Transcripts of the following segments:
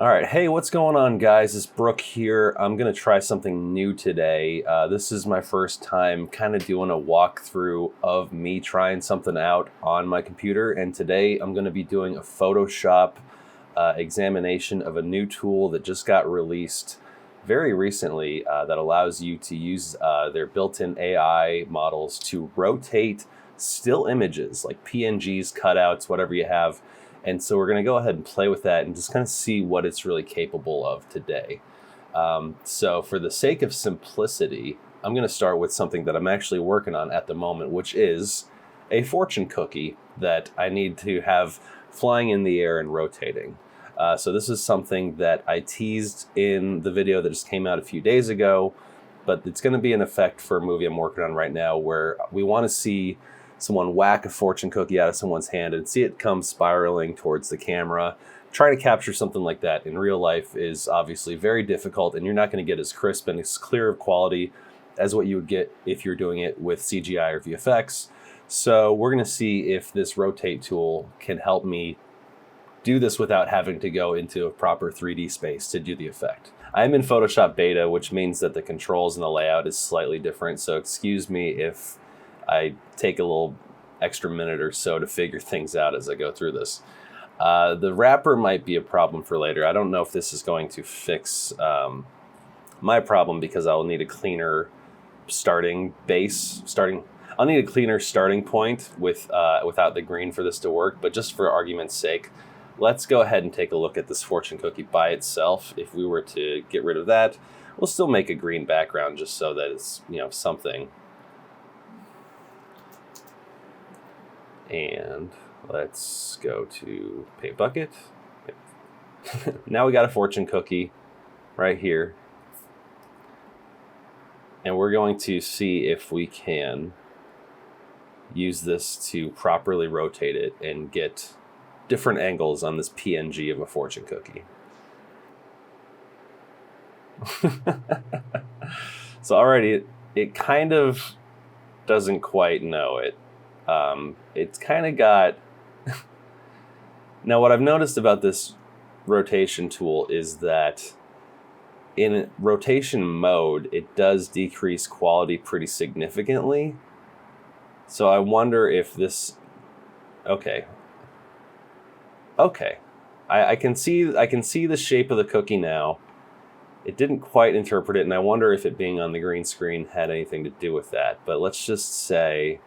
All right, hey, what's going on, guys? It's Brooke here. I'm going to try something new today. This is my first time kind of doing a walkthrough of me trying something out on my computer, and today I'm going to be doing a Photoshop examination of a new tool that just got released very recently that allows you to use their built-in AI models to rotate still images like PNGs, cutouts, whatever you have. And so we're going to go ahead and play with that and just kind of see what it's really capable of today. So for the sake of simplicity, I'm going to start with something that I'm actually working on at the moment, which is a fortune cookie that I need to have flying in the air and rotating. So this is something that I teased in the video that just came out a few days ago, but it's going to be an effect for a movie I'm working on right now where we want to see someone whack a fortune cookie out of someone's hand and see it come spiraling towards the camera. Trying to capture something like that in real life is obviously very difficult, and you're not going to get as crisp and as clear of quality as what you would get if you're doing it with CGI or VFX. So we're going to see if this rotate tool can help me do this without having to go into a proper 3D space to do the effect. I'm in Photoshop beta, which means that the controls and the layout is slightly different, so excuse me if I take a little extra minute or so to figure things out as I go through this. The wrapper might be a problem for later. I don't know if this is going to fix my problem because I'll need a cleaner starting point without the green for this to work. But just for argument's sake, let's go ahead and take a look at this fortune cookie by itself. If we were to get rid of that, we'll still make a green background just so that it's, something. And let's go to Paint Bucket. Now we got a fortune cookie right here. And we're going to see if we can use this to properly rotate it and get different angles on this PNG of a fortune cookie. So already it kind of doesn't quite know it. It's kind of got... Now what I've noticed about this rotation tool is that in rotation mode, it does decrease quality pretty significantly. So I wonder if this... Okay. I can see the shape of the cookie now. It didn't quite interpret it, and I wonder if it being on the green screen had anything to do with that. But let's just say...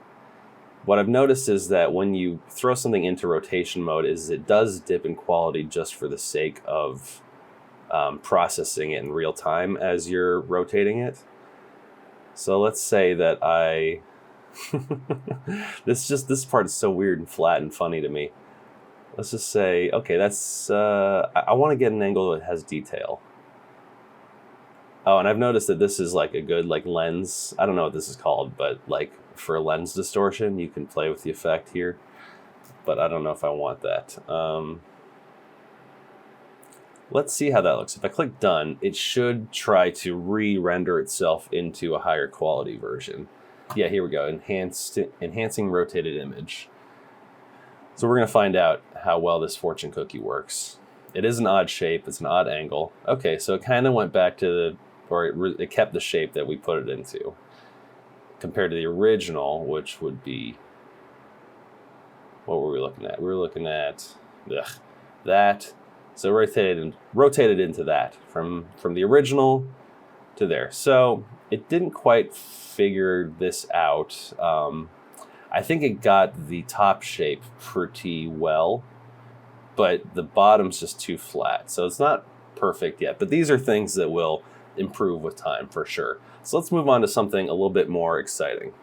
What I've noticed is that when you throw something into rotation mode is it does dip in quality just for the sake of processing it in real time as you're rotating it. So let's say that this part is so weird and flat and funny to me. Let's just say, okay, that's, I want to get an angle that has detail. Oh, and I've noticed that this is like a good lens. I don't know what this is called, but for lens distortion, you can play with the effect here, but I don't know if I want that. Let's see how that looks. If I click done, it should try to re-render itself into a higher quality version. Yeah, here we go, enhancing rotated image. So we're gonna find out how well this fortune cookie works. It is an odd shape, it's an odd angle. Okay, so it kind of went back to it kept the shape that we put it into, compared to the original, which would be, what were we looking at? We were looking at that. So rotated into that from the original to there. So it didn't quite figure this out. I think it got the top shape pretty well, but the bottom's just too flat. So it's not perfect yet, but these are things that will improve with time for sure. So let's move on to something a little bit more exciting.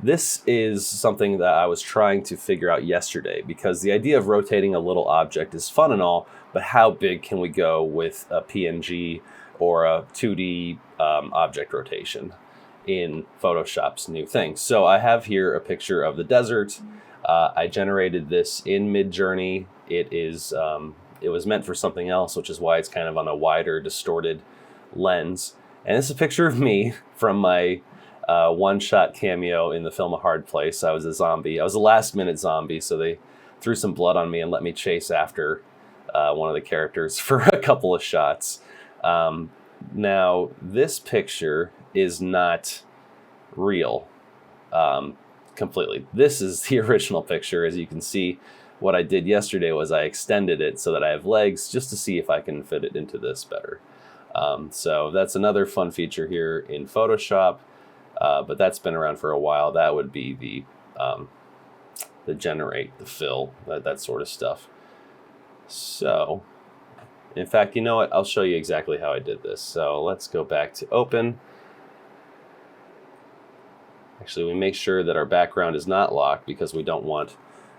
This is something that I was trying to figure out yesterday, because the idea of rotating a little object is fun and all, but how big can we go with a PNG or a 2D object rotation in Photoshop's new thing? So I have here a picture of the desert. I generated this in Midjourney. It was meant for something else, which is why it's kind of on a wider, distorted lens. And this is a picture of me from my one-shot cameo in the film A Hard Place. I was a zombie. I was a last-minute zombie, so they threw some blood on me and let me chase after one of the characters for a couple of shots. Now, this picture is not real completely. This is the original picture. As you can see, what I did yesterday was I extended it so that I have legs just to see if I can fit it into this better. So that's another fun feature here in Photoshop, but that's been around for a while. That would be the generate, the fill, that sort of stuff. So, in fact, you know what? I'll show you exactly how I did this. So let's go back to open. Actually, we make sure that our background is not locked because we don't want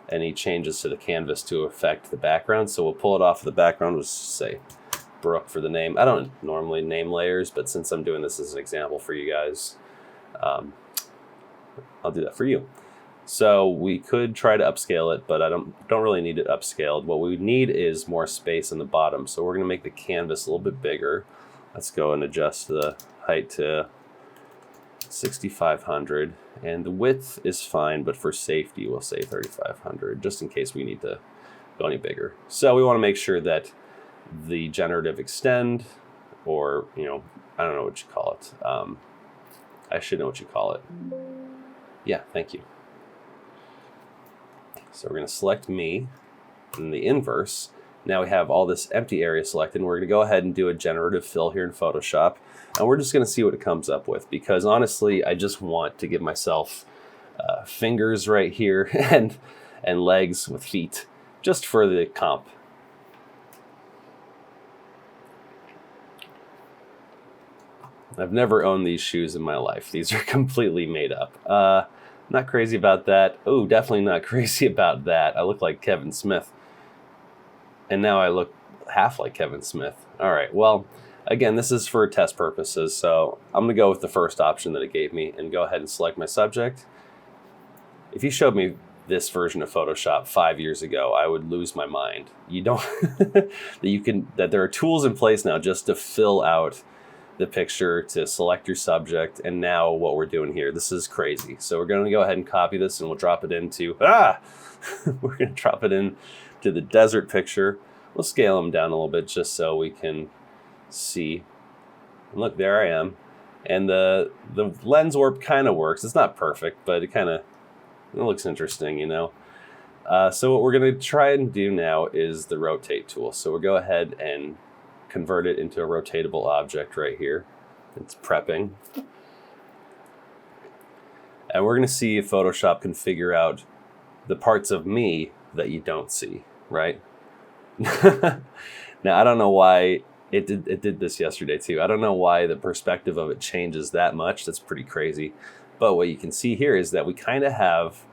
any changes to the canvas to affect the background. So we'll pull it off of the background. We'll just say Brooke for the name. I don't normally name layers, but since I'm doing this as an example for you guys, I'll do that for you. So we could try to upscale it, but I don't really need it upscaled. What we need is more space in the bottom. So we're going to make the canvas a little bit bigger. Let's go and adjust the height to 6,500, and the width is fine, but for safety we'll say 3,500 just in case we need to go any bigger. So we want to make sure that the generative extend, or I don't know what you call it. I should know what you call it. Yeah, thank you. So we're going to select me and the inverse. Now we have all this empty area selected, and we're going to go ahead and do a generative fill here in Photoshop. And we're just going to see what it comes up with, because honestly, I just want to give myself fingers right here and legs with feet, just for the comp. I've never owned these shoes in my life. These are completely made up. Not crazy about that. Oh, definitely not crazy about that. I look like Kevin Smith. And now I look half like Kevin Smith. All right, well, again, this is for test purposes, so I'm going to go with the first option that it gave me and go ahead and select my subject. If you showed me this version of Photoshop 5 years ago, I would lose my mind. You don't that there are tools in place now just to fill out the picture, to select your subject, and now what we're doing here, this is crazy. So we're going to go ahead and copy this, and we'll drop it into we're going to drop it in to the desert picture. We'll scale them down a little bit just so we can see. And look, there I am. And the lens warp kind of works. It's not perfect, but it looks interesting, So what we're going to try and do now is the rotate tool. So we'll go ahead and convert it into a rotatable object right here. It's prepping. And we're going to see if Photoshop can figure out the parts of me that you don't see, right? Now, I don't know why it did this yesterday too. I don't know why the perspective of it changes that much. That's pretty crazy. But what you can see here is that we kind of have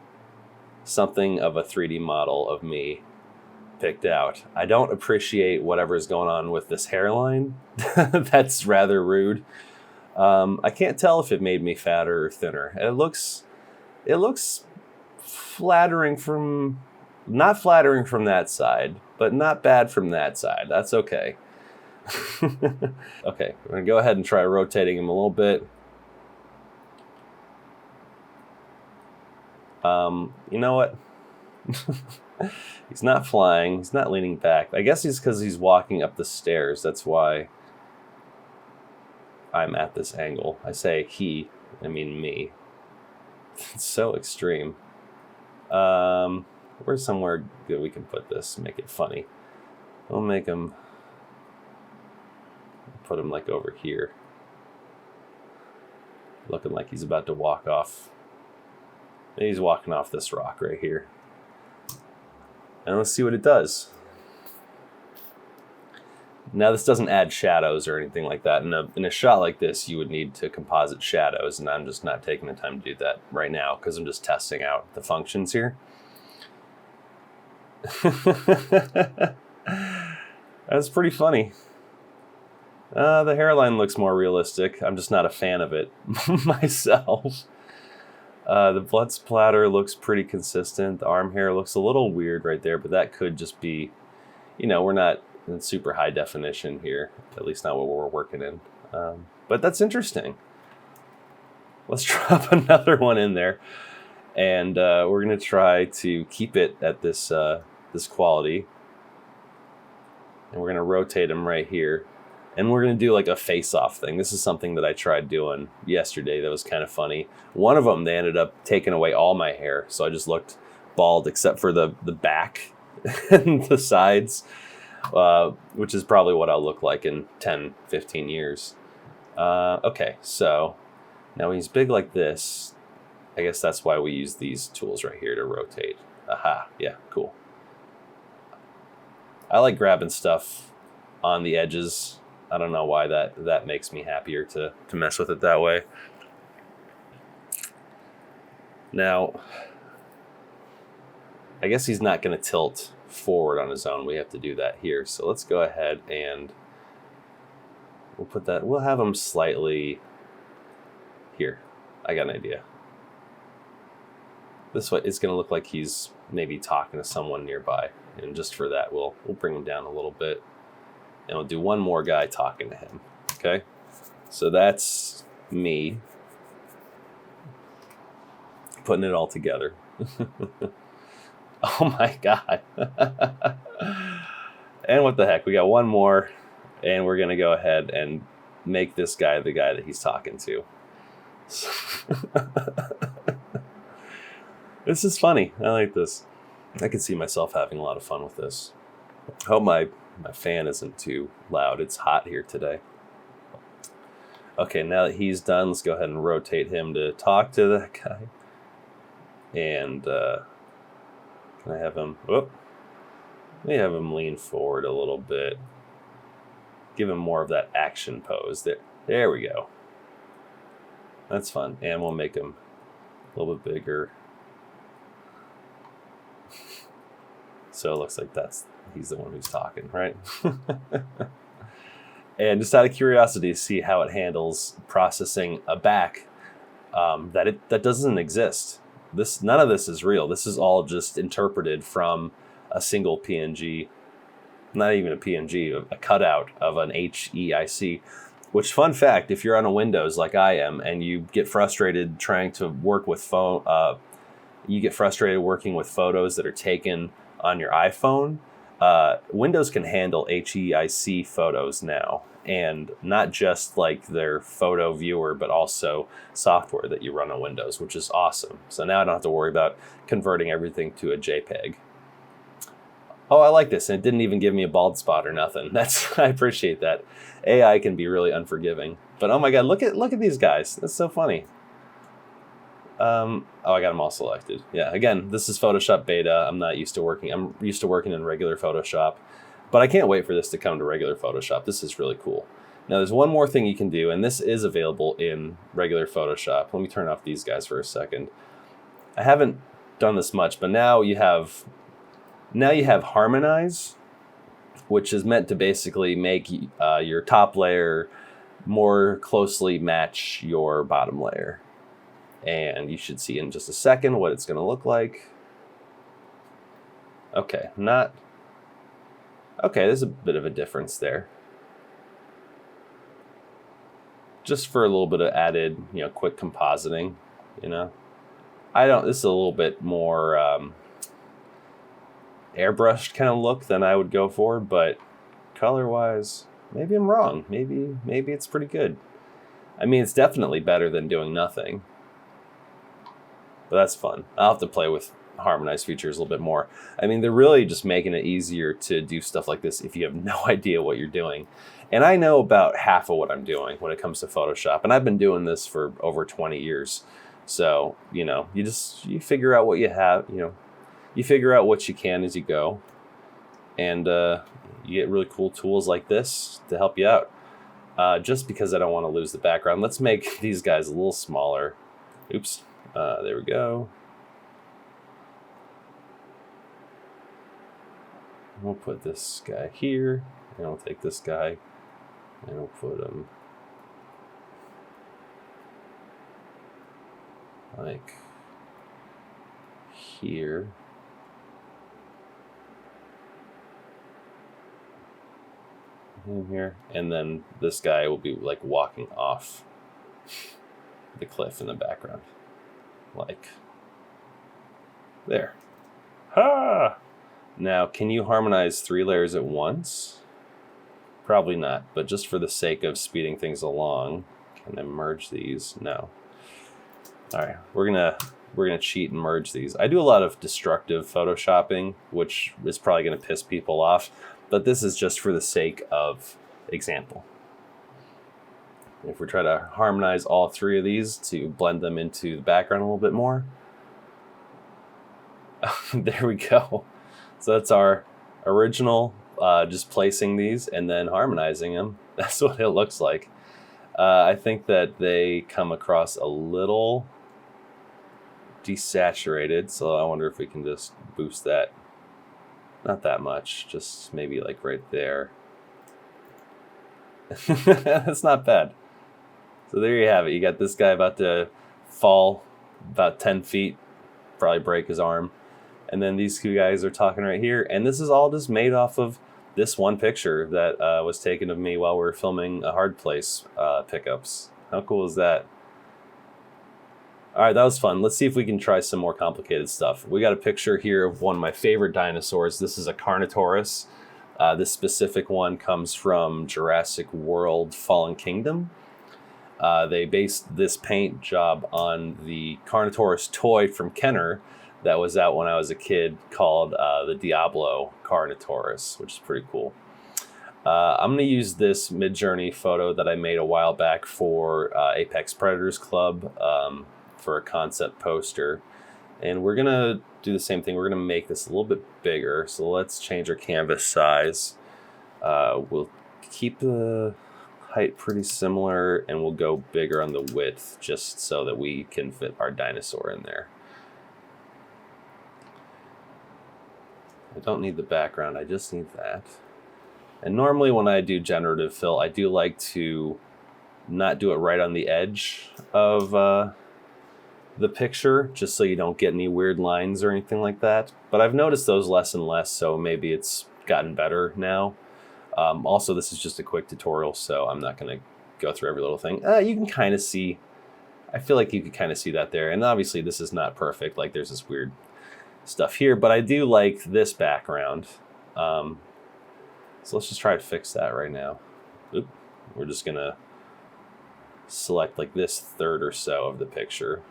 something of a 3D model of me picked out. I don't appreciate whatever's going on with this hairline. That's rather rude. I can't tell if it made me fatter or thinner. It looks flattering from, not flattering from that side, but not bad from that side. That's okay. Okay, we're gonna go ahead and try rotating him a little bit. You know what? He's not flying. He's not leaning back. I guess he's because he's walking up the stairs. That's why I'm at this angle. I say he, I mean me. It's so extreme. Where's somewhere good we can put this? Make it funny. We'll make him. Put him like over here. Looking like he's about to walk off. Maybe he's walking off this rock right here. And let's see what it does. Now, this doesn't add shadows or anything like that. In a shot like this, you would need to composite shadows, and I'm just not taking the time to do that right now because I'm just testing out the functions here. That's pretty funny. The hairline looks more realistic. I'm just not a fan of it myself. The blood splatter looks pretty consistent. The arm hair looks a little weird right there, but that could just be, we're not in super high definition here, at least not what we're working in. But that's interesting. Let's drop another one in there, and we're going to try to keep it at this quality. And we're going to rotate him right here. And we're going to do like a face-off thing. This is something that I tried doing yesterday that was kind of funny. One of them, they ended up taking away all my hair. So I just looked bald except for the back and the sides, which is probably what I'll look like in 10, 15 years. Okay, so now he's big like this. I guess that's why we use these tools right here to rotate. Aha, yeah, cool. I like grabbing stuff on the edges. I don't know why that makes me happier to mess with it that way. Now, I guess he's not going to tilt forward on his own. We have to do that here. So let's go ahead and we'll have him slightly here. I got an idea. This way it's going to look like he's maybe talking to someone nearby. And just for that, we'll bring him down a little bit. And we'll do one more guy talking to him. Okay? So that's me putting it all together. Oh my God. And what the heck? We got one more. And we're going to go ahead and make this guy the guy that he's talking to. This is funny. I like this. I can see myself having a lot of fun with this. Hope my fan isn't too loud. It's hot here today. Okay, now that he's done, let's go ahead and rotate him to talk to that guy. And can I have him... Whoop. Let me have him lean forward a little bit. Give him more of that action pose. There we go. That's fun. And we'll make him a little bit bigger. So it looks like he's the one who's talking, right? And just out of curiosity to see how it handles processing a back that doesn't exist. None of this is real. This is all just interpreted from a single PNG, not even a PNG, a cutout of an HEIC. Which, fun fact, if you're on a Windows like I am and you get frustrated trying to work with you get frustrated working with photos that are taken on your iPhone, Windows can handle HEIC photos now, and not just like their photo viewer, but also software that you run on Windows, which is awesome. So now I don't have to worry about converting everything to a JPEG. Oh, I like this, and it didn't even give me a bald spot or nothing. I appreciate that. AI can be really unforgiving, but oh my God, look at these guys. That's so funny. I got them all selected. Yeah, again, this is Photoshop beta. I'm used to working in regular Photoshop, but I can't wait for this to come to regular Photoshop. This is really cool. Now, there's one more thing you can do, and this is available in regular Photoshop. Let me turn off these guys for a second. I haven't done this much, but now you have harmonize, which is meant to basically make your top layer more closely match your bottom layer. And you should see in just a second what it's going to look like. Okay, there's a bit of a difference there. Just for a little bit of added, quick compositing, this is a little bit more airbrushed kind of look than I would go for, but color-wise, maybe I'm wrong. Maybe it's pretty good. I mean, it's definitely better than doing nothing. But that's fun. I'll have to play with harmonized features a little bit more. I mean, they're really just making it easier to do stuff like this if you have no idea what you're doing. And I know about half of what I'm doing when it comes to Photoshop. And I've been doing this for over 20 years. So, you figure out what you have, you figure out what you can as you go. And you get really cool tools like this to help you out. Just because I don't want to lose the background, let's make these guys a little smaller. Oops. There we go. We'll put this guy here, and we'll take this guy, and we'll put him like here. In here, and then this guy will be like walking off the cliff in the background. Like there. Ha! Now, can you harmonize 3 layers at once? Probably not, but just for the sake of speeding things along, can I merge these? No. All right, we're gonna cheat and merge these. I do a lot of destructive photoshopping, which is probably gonna piss people off, but this is just for the sake of example. If we try to harmonize all three of these to blend them into the background a little bit more, there we go. So that's our original. Just placing these and then harmonizing them. That's what it looks like. I think that they come across a little desaturated, so I wonder if we can just boost that. Not that much, just maybe like right there. That's not bad. So there you have it. You got this guy about to fall about 10 feet, probably break his arm. And then these two guys are talking right here. And this is all just made off of this one picture that was taken of me while we were filming a Hard Place pickups. How cool is that? All right, that was fun. Let's see if we can try some more complicated stuff. We got a picture here of one of my favorite dinosaurs. This is a Carnotaurus. This specific one comes from Jurassic World Fallen Kingdom. They based this paint job on the Carnotaurus toy from Kenner that was out when I was a kid called the Diablo Carnotaurus, which is pretty cool. I'm going to use this Mid-Journey photo that I made a while back for Apex Predators Club for a concept poster. And we're going to do the same thing. We're going to make this a little bit bigger. So let's change our canvas size. We'll keep the height pretty similar, and we'll go bigger on the width just so that we can fit our dinosaur in there. I don't need the background, I just need that. And normally when I do generative fill, I do like to not do it right on the edge of the picture, just so you don't get any weird lines or anything like that. But I've noticed those less and less, so maybe it's gotten better now. Also, this is just a quick tutorial, so I'm not going to go through every little thing. You can kind of see, I feel like you can kind of see that there. And obviously this is not perfect, like there's this weird stuff here, but I do like this background. So let's just try to fix that right now. Oop. We're just going to select like this third or so of the picture.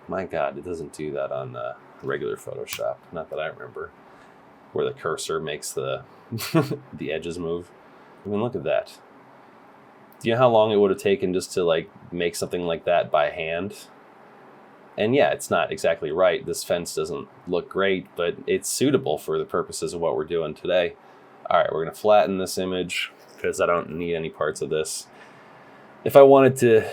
My God, it doesn't do that on regular Photoshop. Not that I remember. Where the cursor makes the the edges move. I mean, look at that. Do you know how long it would have taken just to like make something like that by hand? And yeah, it's not exactly right. This fence doesn't look great, but it's suitable for the purposes of what we're doing today. All right, we're gonna flatten this image because I don't need any parts of this. If I wanted to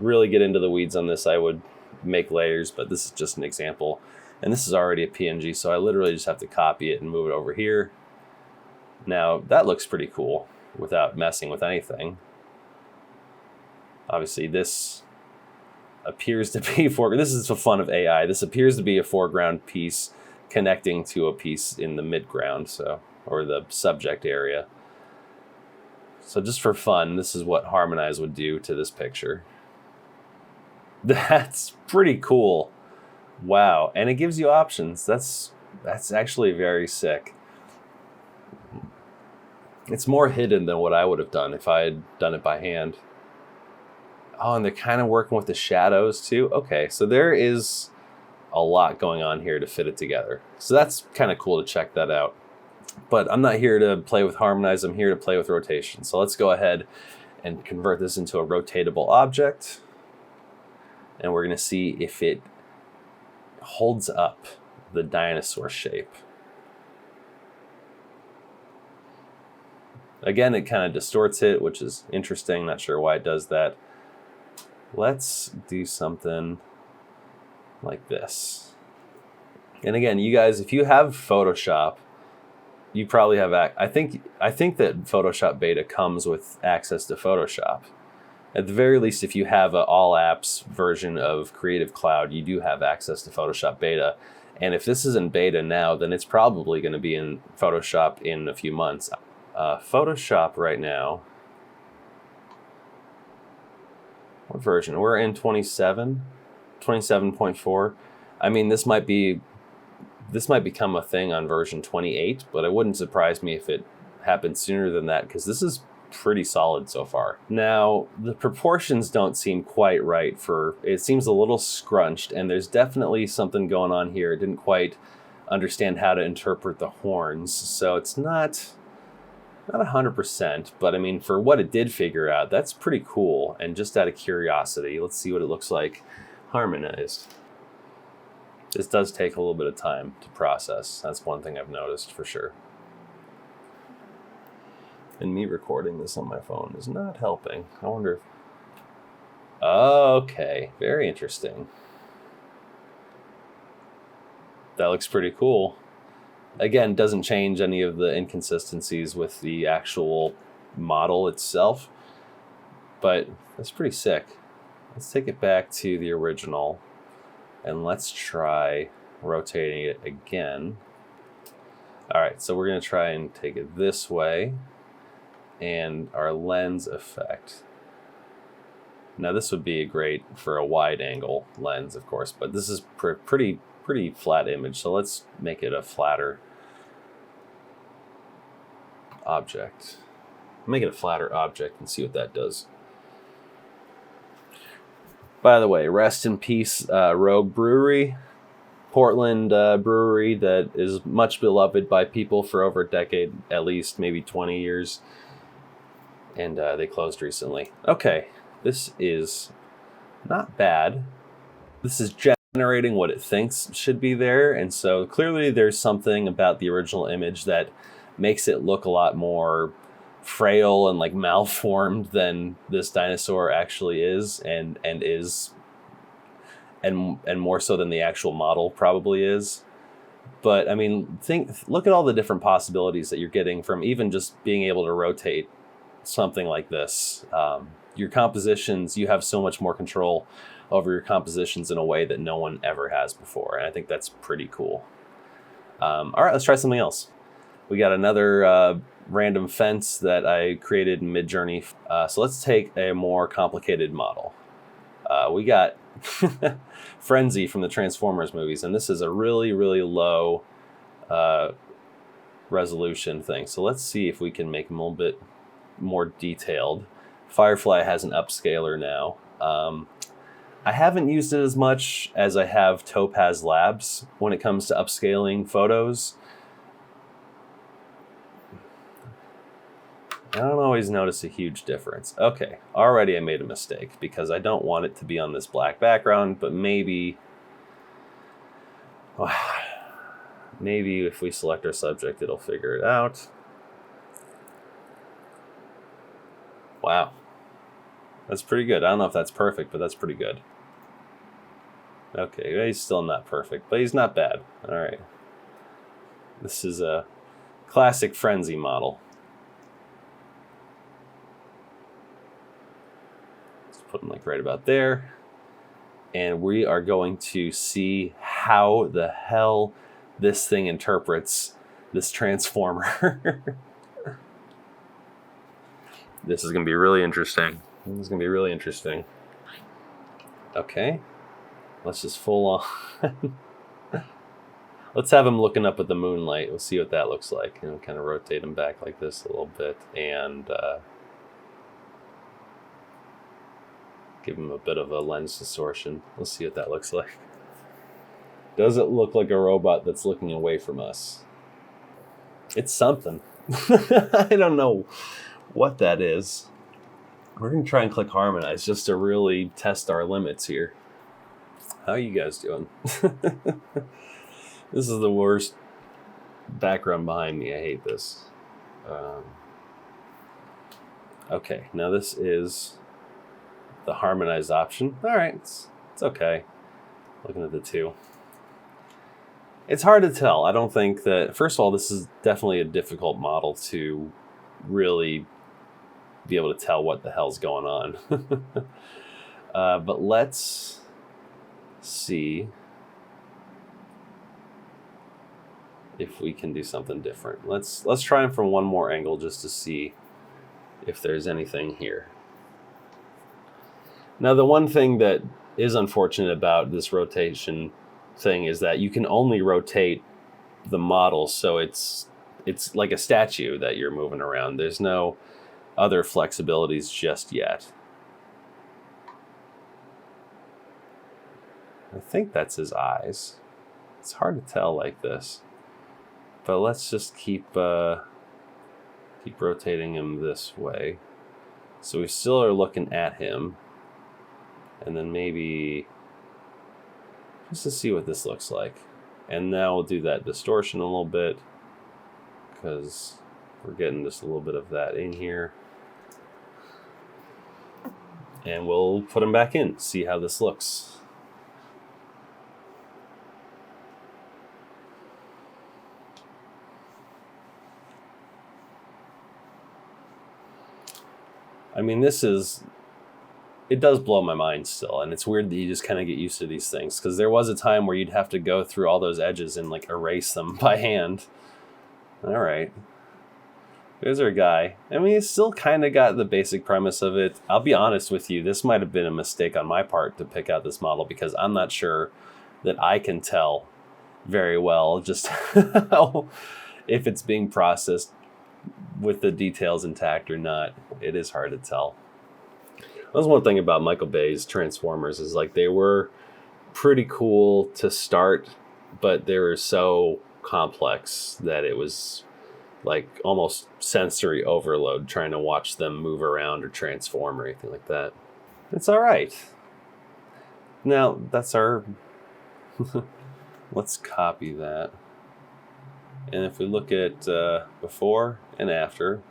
really get into the weeds on this, I would make layers, but this is just an example. And this is already a PNG, so I literally just have to copy it and move it over here. Now, that looks pretty cool without messing with anything. Obviously, this appears to be this is the fun of AI. This appears to be a foreground piece connecting to a piece in the midground, so, or the subject area. So just for fun, this is what Harmonize would do to this picture. That's pretty cool. Wow, and it gives you options. That's actually very sick. It's more hidden than what I would have done if I had done it by hand. Oh, and they're kind of working with the shadows too. Okay, so there is a lot going on here to fit it together. So that's kind of cool to check that out. But I'm not here to play with Harmonize, I'm here to play with rotation. So let's go ahead and convert this into a rotatable object. And we're gonna see if it holds up the dinosaur shape. Again, it kind of distorts it, which is interesting. Not sure why it does that. Let's do something like this. And again, you guys, if you have Photoshop, you probably have, I think that Photoshop Beta comes with access to Photoshop. At the very least, if you have an all apps version of Creative Cloud, you do have access to Photoshop Beta. And if this is in beta now, then it's probably going to be in Photoshop in a few months. Photoshop right now, what version? We're in 27.4. I mean, this might become a thing on version 28, but it wouldn't surprise me if it happen sooner than that, because this is pretty solid so far. Now, the proportions don't seem quite right. It seems a little scrunched, and there's definitely something going on here. It didn't quite understand how to interpret the horns, so it's not 100%, but I mean, for what it did figure out, that's pretty cool. And just out of curiosity, let's see what it looks like harmonized. This does take a little bit of time to process. That's one thing I've noticed for sure. And me recording this on my phone is not helping. I wonder if... Okay, very interesting. That looks pretty cool. Again, doesn't change any of the inconsistencies with the actual model itself, but that's pretty sick. Let's take it back to the original, and let's try rotating it again. All right, so we're gonna try and take it this way, and our lens effect. Now this would be great for a wide angle lens, of course, but this is pretty flat image, so let's make it a flatter object. Make it a flatter object and see what that does. By the way, rest in peace, Rogue Brewery, Portland brewery that is much beloved by people for over a decade, at least, maybe 20 years. And they closed recently. Okay, this is not bad. This is generating what it thinks should be there, and so clearly there's something about the original image that makes it look a lot more frail and like malformed than this dinosaur actually is, and more so than the actual model probably is. But I mean, look at all the different possibilities that you're getting from even just being able to rotate something like this. Your compositions, you have so much more control over your compositions in a way that no one ever has before, and I think that's pretty cool. All right, let's try something else. We got another random fence that I created in Midjourney. So let's take a more complicated model. We got Frenzy from the Transformers movies, and this is a really low resolution thing. So let's see if we can make them a little bit more detailed. Firefly has an upscaler now. I haven't used it as much as I have Topaz Labs when it comes to upscaling photos. I don't always notice a huge difference. Okay, already I made a mistake because I don't want it to be on this black background, but maybe if we select our subject, it'll figure it out. Wow. That's pretty good. I don't know if that's perfect, but that's pretty good. Okay, he's still not perfect, but he's not bad. All right. This is a classic Frenzy model. Let's put him like right about there. And we are going to see how the hell this thing interprets this transformer. This is going to be really interesting. Okay. Let's just full on. Let's have him looking up at the moonlight. We'll see what that looks like. You know, kind of rotate him back like this a little bit and give him a bit of a lens distortion. We'll see what that looks like. Does it look like a robot that's looking away from us? It's something. I don't know what that is. We're going to try and click harmonize just to really test our limits here. How are you guys doing? This is the worst background behind me. I hate this. Okay, now this is the harmonized option. All right, it's okay. Looking at the two. It's hard to tell. I don't think that... First of all, this is definitely a difficult model to really be able to tell what the hell's going on. But let's see if we can do something different. Let's try them from one more angle just to see if there's anything here. Now, the one thing that is unfortunate about this rotation thing is that you can only rotate the model, so it's it's like a statue that you're moving around. There's no other flexibilities just yet. I think that's his eyes. It's hard to tell like this, but let's just keep rotating him this way. So we still are looking at him, and then maybe just to see what this looks like. And now we'll do that distortion a little bit, because we're getting just a little bit of that in here. And we'll put him back in, see how this looks. I mean, it does blow my mind still, and it's weird that you just kind of get used to these things, because there was a time where you'd have to go through all those edges and like erase them by hand. All right. There's our guy. I mean, he's still kind of got the basic premise of it. I'll be honest with you, this might have been a mistake on my part to pick out this model, because I'm not sure that I can tell very well just if it's being processed with the details intact or not. It is hard to tell. That's one thing about Michael Bay's Transformers, is like they were pretty cool to start, but they were so complex that it was like almost sensory overload trying to watch them move around or transform or anything like that. It's all right. Now that's our let's copy that. And if we look at before and after,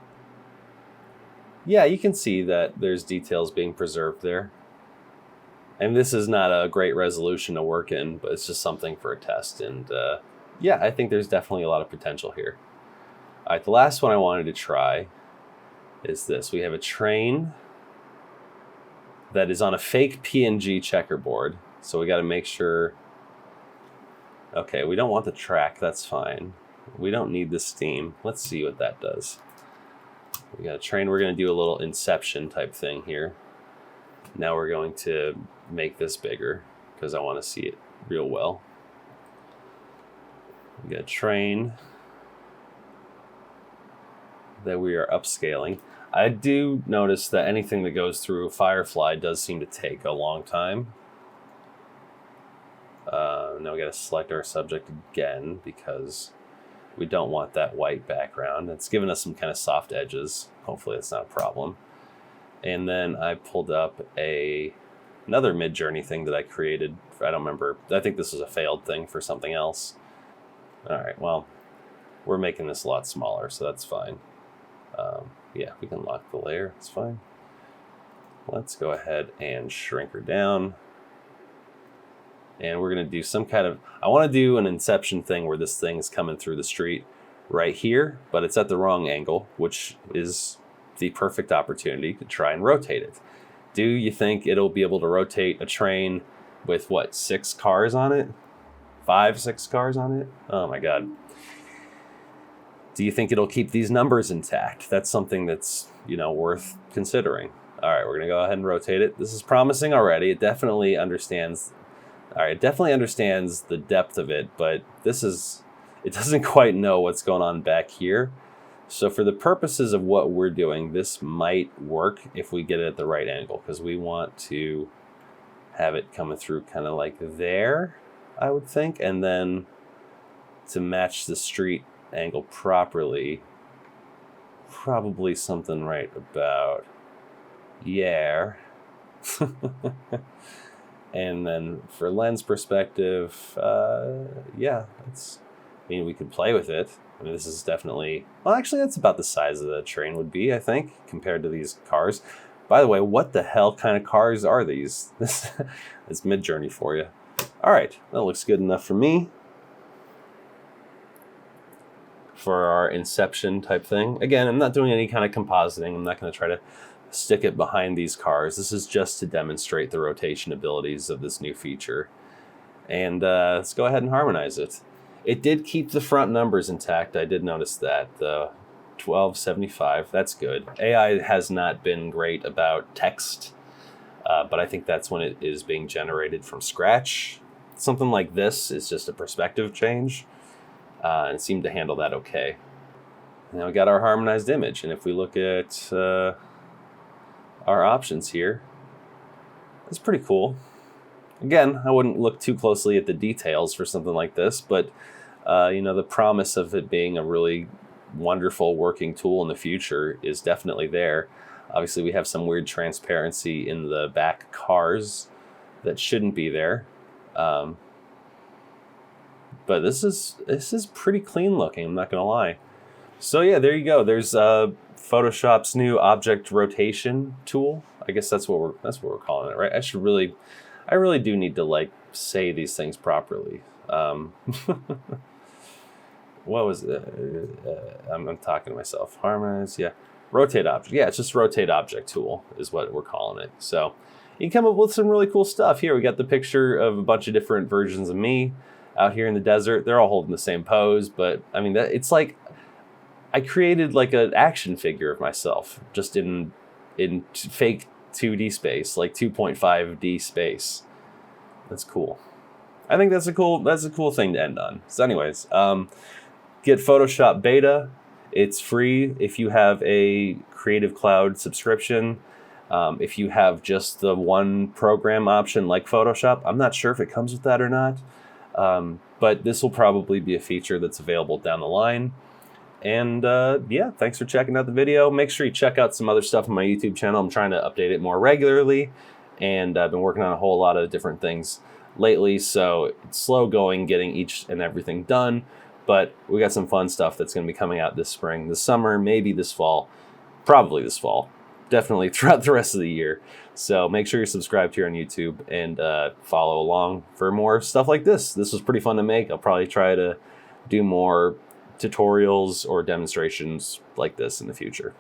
yeah, you can see that there's details being preserved there. And this is not a great resolution to work in, but it's just something for a test. And yeah, I think there's definitely a lot of potential here. All right, the last one I wanted to try is this. We have a train that is on a fake PNG checkerboard. So we got to make sure. Okay, we don't want the track. That's fine. We don't need the steam. Let's see what that does. We got a train. We're going to do a little Inception type thing here. Now we're going to make this bigger because I want to see it real well. We got a train that we are upscaling. I do notice that anything that goes through Firefly does seem to take a long time. Now we got to select our subject again because we don't want that white background. It's giving us some kind of soft edges. Hopefully that's not a problem. And then I pulled up another Midjourney thing that I created. I don't remember. I think this was a failed thing for something else. All right, well, we're making this a lot smaller, so that's fine. Yeah, we can lock the layer. It's fine. Let's go ahead and shrink her down. And we're going to do some kind of, I want to do an Inception thing where this thing's coming through the street right here, but it's at the wrong angle, which is the perfect opportunity to try and rotate it. Do you think it'll be able to rotate a train with, what, 6 cars on it? 5, 6 cars on it? Oh my God. Do you think it'll keep these numbers intact? That's something that's, worth considering. All right, we're going to go ahead and rotate it. This is promising already. It definitely understands the depth of it, but it doesn't quite know what's going on back here. So for the purposes of what we're doing, this might work if we get it at the right angle, because we want to have it coming through kind of like there, I would think, and then to match the street angle properly, probably something right about here. And then for lens perspective, yeah, we could play with it. I mean, this is definitely, well, actually, that's about the size of the train would be, I think, compared to these cars. By the way, what the hell kind of cars are these? This is Midjourney for you. All right, that looks good enough for me. For our Inception type thing. Again, I'm not doing any kind of compositing. I'm not going to try to stick it behind these cars. This is just to demonstrate the rotation abilities of this new feature. And let's go ahead and harmonize it. It did keep the front numbers intact. I did notice that. The 1275, that's good. AI has not been great about text, but I think that's when it is being generated from scratch. Something like this is just a perspective change, and it seemed to handle that okay. Now we got our harmonized image, and if we look at our options here, it's pretty cool. Again, I wouldn't look too closely at the details for something like this, but the promise of it being a really wonderful working tool in the future is definitely there. Obviously, we have some weird transparency in the back cars that shouldn't be there. But this is pretty clean looking, I'm not gonna lie. So yeah, there you go. There's Photoshop's new object rotation tool. I guess that's what we're calling it, right? I really do need to say these things properly. What was it? I'm talking to myself. Harmonize, yeah. Rotate object. Yeah, it's just rotate object tool is what we're calling it. So you can come up with some really cool stuff. Here we got the picture of a bunch of different versions of me out here in the desert. They're all holding the same pose, but I mean it's like I created like an action figure of myself just in fake 2D space, like 2.5D space. That's cool. I think that's a cool thing to end on. So anyways, get Photoshop Beta. It's free if you have a Creative Cloud subscription. If you have just the one program option like Photoshop, I'm not sure if it comes with that or not. But this will probably be a feature that's available down the line. And yeah, thanks for checking out the video. Make sure you check out some other stuff on my YouTube channel. I'm trying to update it more regularly, and I've been working on a whole lot of different things lately, so it's slow going getting each and everything done, but we got some fun stuff that's going to be coming out this spring, this summer, maybe this fall, probably this fall, definitely throughout the rest of the year. So make sure you're subscribed here on YouTube and follow along for more stuff like this. This was pretty fun to make. I'll probably try to do more tutorials or demonstrations like this in the future.